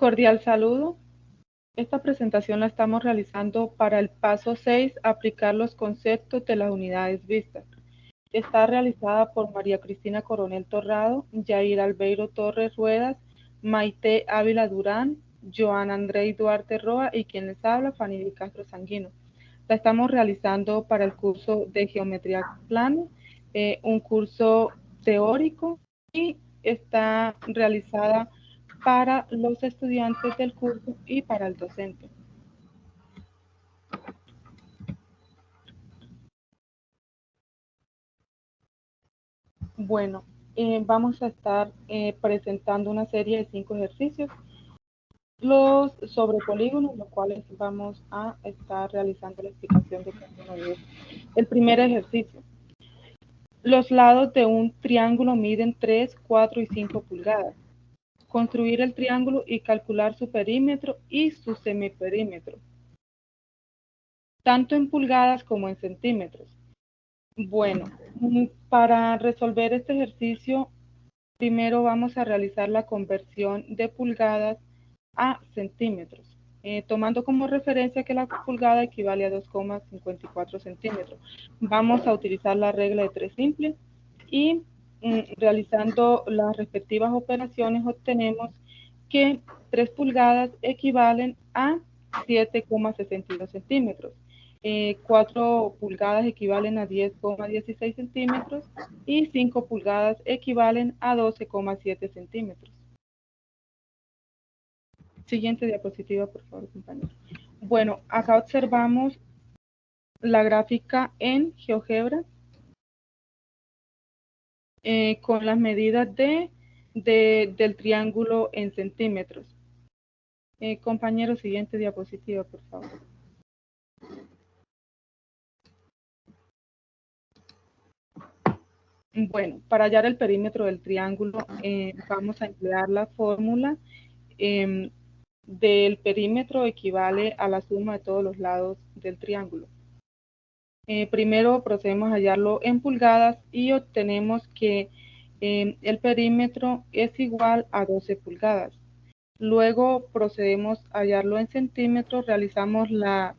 Cordial saludo. Esta presentación la estamos realizando para el paso 6, aplicar los conceptos de las unidades vistas. Está realizada por María Cristina Coronel Torrado, Yair Albeiro Torres Ruedas, Maite Ávila Durán, Joana Andrei Duarte Roa y quien les habla, Fanny Castro Sanguino. La estamos realizando para el curso de Geometría Plana, un curso teórico, y está realizada para los estudiantes del curso y para el docente. Bueno, vamos a estar presentando una serie de 5 ejercicios, los sobre polígonos, los cuales vamos a estar realizando la explicación de cada uno de ellos. El primer ejercicio. Los lados de un triángulo miden 3, 4 y 5 pulgadas. Construir el triángulo y calcular su perímetro y su semiperímetro, tanto en pulgadas como en centímetros. Bueno, para resolver este ejercicio, primero vamos a realizar la conversión de pulgadas a centímetros, tomando como referencia que la pulgada equivale a 2,54 centímetros. Vamos a utilizar la regla de 3 simple y realizando las respectivas operaciones obtenemos que 3 pulgadas equivalen a 7,62 centímetros. 4 pulgadas equivalen a 10,16 centímetros y 5 pulgadas equivalen a 12,7 centímetros. Siguiente diapositiva, por favor, compañero. Bueno, acá observamos la gráfica en GeoGebra con las medidas del triángulo en centímetros. Compañero, siguiente diapositiva, por favor. Bueno, para hallar el perímetro del triángulo vamos a emplear la fórmula del perímetro equivale a la suma de todos los lados del triángulo. Primero procedemos a hallarlo en pulgadas y obtenemos que el perímetro es igual a 12 pulgadas. Luego procedemos a hallarlo en centímetros, realizamos las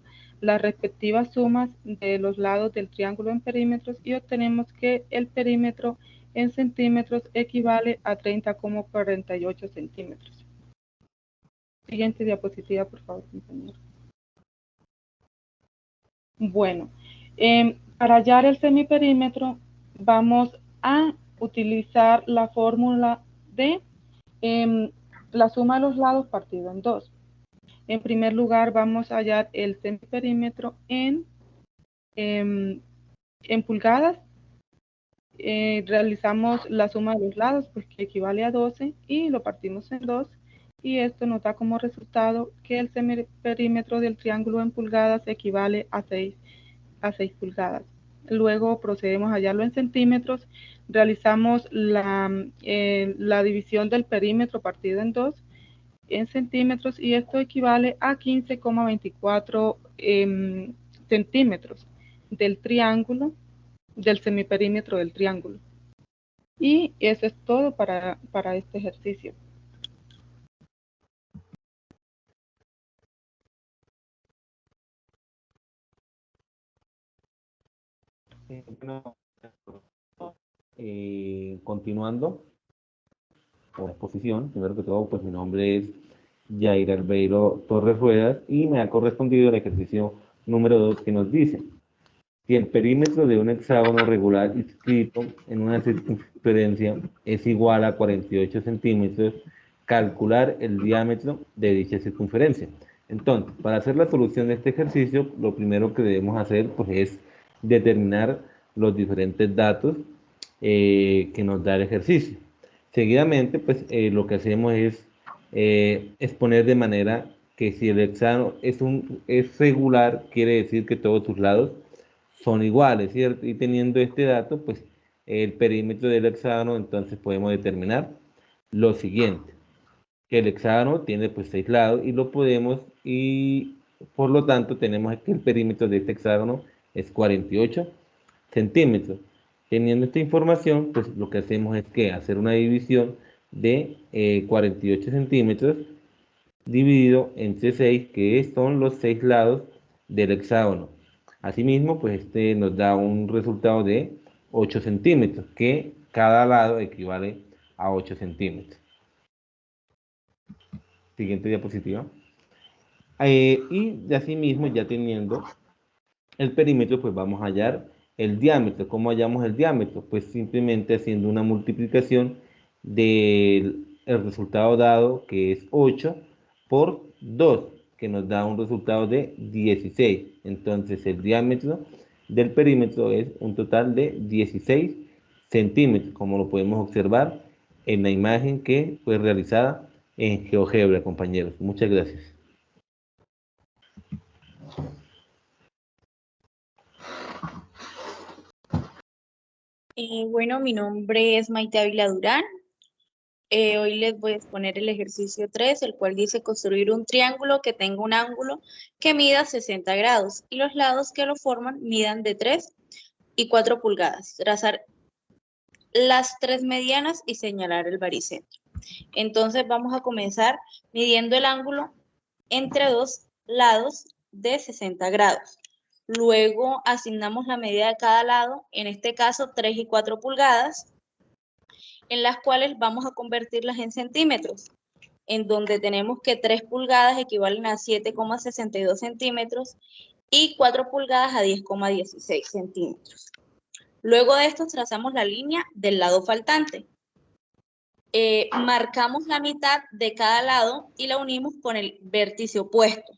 respectivas sumas de los lados del triángulo en perímetros y obtenemos que el perímetro en centímetros equivale a 30,48 centímetros. Siguiente diapositiva, por favor, compañero. Bueno, para hallar el semiperímetro vamos a utilizar la fórmula de la suma de los lados partido en 2. En primer lugar vamos a hallar el semiperímetro en pulgadas. Realizamos la suma de los lados, pues que equivale a 12, y lo partimos en 2, y esto nos da como resultado que el semiperímetro del triángulo en pulgadas equivale a 6 pulgadas. Luego procedemos a hallarlo en centímetros, realizamos la división del perímetro partido en 2 en centímetros, y esto equivale a 15,24 centímetros del triángulo, del semiperímetro del triángulo. Y eso es todo para este ejercicio. Continuando por exposición, primero que todo, pues mi nombre es Yair Albeiro Torres Ruedas y me ha correspondido el ejercicio número 2 que nos dice: si el perímetro de un hexágono regular inscrito en una circunferencia es igual a 48 centímetros, calcular el diámetro de dicha circunferencia. Entonces, para hacer la solución de este ejercicio, lo primero que debemos hacer pues, es determinar los diferentes datos que nos da el ejercicio. Seguidamente, pues lo que hacemos es exponer de manera que si el hexágono es regular, quiere decir que todos sus lados son iguales, ¿cierto? Y teniendo este dato, pues el perímetro del hexágono, entonces podemos determinar lo siguiente, que el hexágono tiene pues 6 lados y por lo tanto tenemos que el perímetro de este hexágono es 48 centímetros. Teniendo esta información, pues lo que hacemos es que hacer una división de 48 centímetros dividido entre 6, que son los 6 lados del hexágono. Asimismo, pues este nos da un resultado de 8 centímetros, que cada lado equivale a 8 centímetros. Siguiente diapositiva. Y de asimismo, ya teniendo el perímetro, pues vamos a hallar el diámetro. ¿Cómo hallamos el diámetro? Pues simplemente haciendo una multiplicación del resultado dado, que es 8, por 2, que nos da un resultado de 16. Entonces el diámetro del perímetro es un total de 16 centímetros, como lo podemos observar en la imagen que fue realizada en GeoGebra, compañeros. Muchas gracias. Bueno, mi nombre es Maite Ávila Durán. Hoy les voy a exponer el ejercicio 3, el cual dice construir un triángulo que tenga un ángulo que mida 60 grados y los lados que lo forman midan de 3 y 4 pulgadas. Trazar las 3 medianas y señalar el baricentro. Entonces vamos a comenzar midiendo el ángulo entre dos lados de 60 grados. Luego asignamos la medida de cada lado, en este caso 3 y 4 pulgadas, en las cuales vamos a convertirlas en centímetros, en donde tenemos que 3 pulgadas equivalen a 7,62 centímetros y 4 pulgadas a 10,16 centímetros. Luego de esto trazamos la línea del lado faltante. Marcamos la mitad de cada lado y la unimos con el vértice opuesto.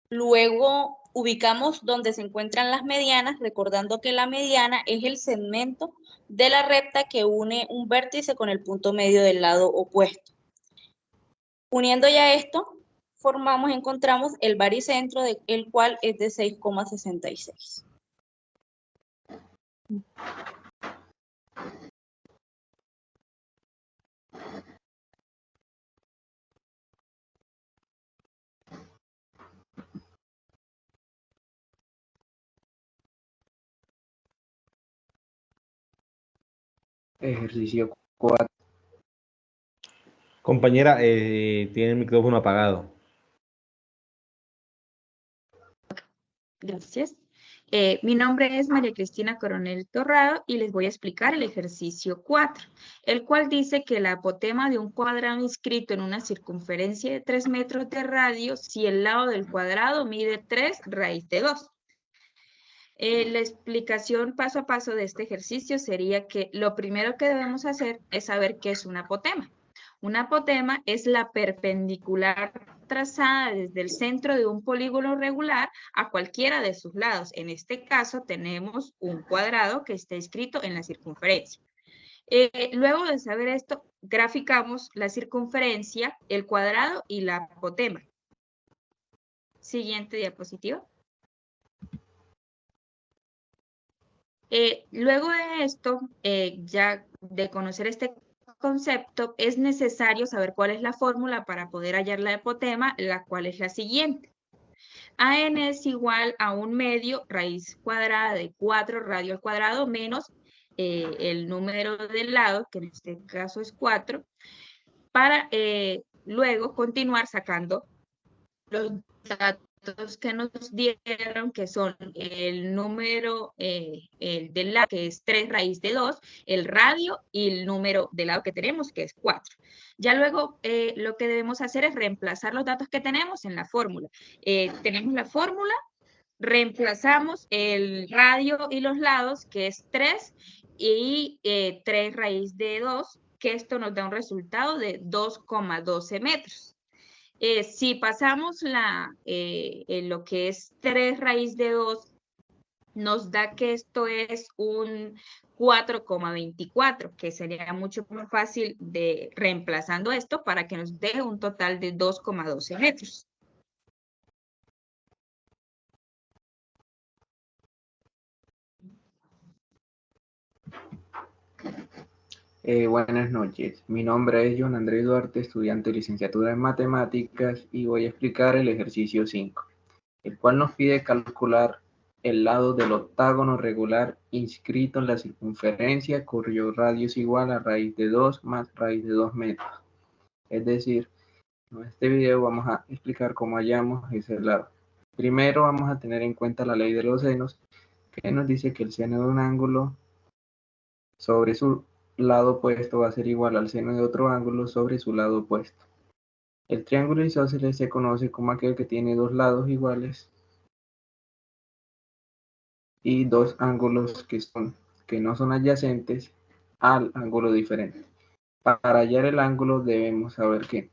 Luego ubicamos donde se encuentran las medianas, recordando que la mediana es el segmento de la recta que une un vértice con el punto medio del lado opuesto. Uniendo ya esto, encontramos el baricentro, el cual es de 6,66. Ejercicio 4. Compañera, tiene el micrófono apagado. Gracias. Mi nombre es María Cristina Coronel Torrado y les voy a explicar el ejercicio 4, el cual dice que la apotema de un cuadrado inscrito en una circunferencia de 3 metros de radio si el lado del cuadrado mide 3 raíz de 2. La explicación paso a paso de este ejercicio sería que lo primero que debemos hacer es saber qué es un apotema. Un apotema es la perpendicular trazada desde el centro de un polígono regular a cualquiera de sus lados. En este caso tenemos un cuadrado que está inscrito en la circunferencia. Luego de saber esto, graficamos la circunferencia, el cuadrado y la apotema. Siguiente diapositiva. Luego de esto, ya de conocer este concepto, es necesario saber cuál es la fórmula para poder hallar la apotema, la cual es la siguiente. AN es igual a 1/2 raíz cuadrada de 4 radio al cuadrado menos el número del lado, que en este caso es 4, para luego continuar sacando los datos que nos dieron, que son el número el del lado, que es 3 raíz de 2, el radio y el número del lado que tenemos, que es 4. Ya luego lo que debemos hacer es reemplazar los datos que tenemos en la fórmula. Tenemos la fórmula, reemplazamos el radio y los lados, que es 3, y 3 raíz de 2, que esto nos da un resultado de 2,12 metros. Si pasamos lo que es 3 raíz de 2, nos da que esto es un 4,24, que sería mucho más fácil de reemplazando esto para que nos dé un total de 2,12 metros. Buenas noches, mi nombre es John Andrés Duarte, estudiante de licenciatura en matemáticas y voy a explicar el ejercicio 5, el cual nos pide calcular el lado del octágono regular inscrito en la circunferencia cuyo radio es igual a raíz de 2 más raíz de 2 metros. Es decir, En este video vamos a explicar cómo hallamos ese lado. Primero vamos a tener en cuenta la ley de los senos, que nos dice que el seno de un ángulo sobre su lado opuesto va a ser igual al seno de otro ángulo sobre su lado opuesto. El triángulo isósceles se conoce como aquel que tiene dos lados iguales y dos ángulos que no son adyacentes al ángulo diferente. Para hallar el ángulo debemos saber que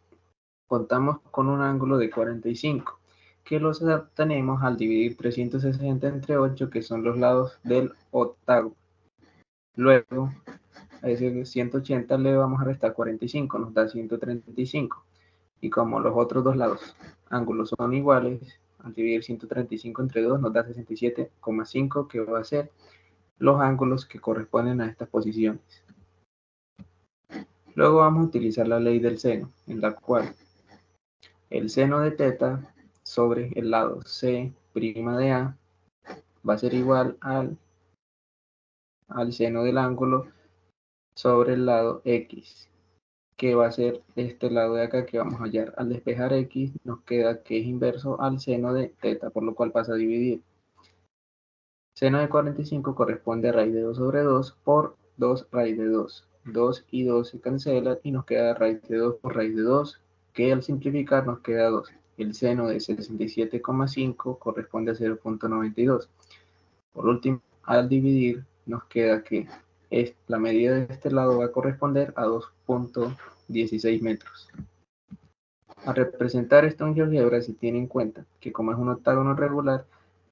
contamos con un ángulo de 45, que los obtenemos al dividir 360 entre 8, que son los lados del octágono. Luego, a ese 180 le vamos a restar 45, nos da 135. Y como los otros dos lados ángulos son iguales, al dividir 135 entre 2 nos da 67,5, que va a ser los ángulos que corresponden a estas posiciones. Luego vamos a utilizar la ley del seno, en la cual el seno de teta sobre el lado C' de A va a ser igual al seno del ángulo sobre el lado X, que va a ser este lado de acá que vamos a hallar. Al despejar X nos queda que es inverso al seno de teta, por lo cual pasa a dividir. Seno de 45 corresponde a raíz de 2 sobre 2 por 2 raíz de 2. 2 y 2 se cancelan y nos queda raíz de 2 por raíz de 2, que al simplificar nos queda 2. El seno de 67,5 corresponde a 0,92. Por último, al dividir nos queda que la medida de este lado va a corresponder a 2,16 metros. Al representar esto en GeoGebra se tiene en cuenta que como es un octágono regular,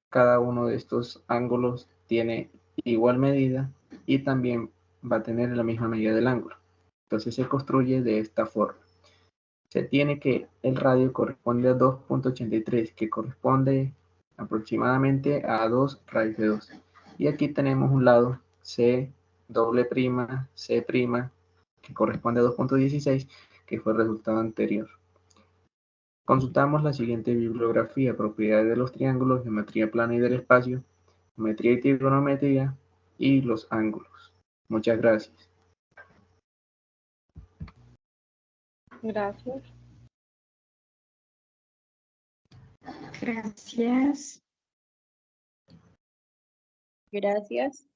cada uno de estos ángulos tiene igual medida y también va a tener la misma medida del ángulo. Entonces se construye de esta forma. Se tiene que el radio corresponde a 2,83, que corresponde aproximadamente a 2 raíz de 2. Y aquí tenemos un lado C doble prima, C prima, que corresponde a 2,16, que fue el resultado anterior. Consultamos la siguiente bibliografía: propiedades de los triángulos, geometría plana y del espacio, geometría y trigonometría y los ángulos. Muchas gracias. Gracias. Gracias. Gracias.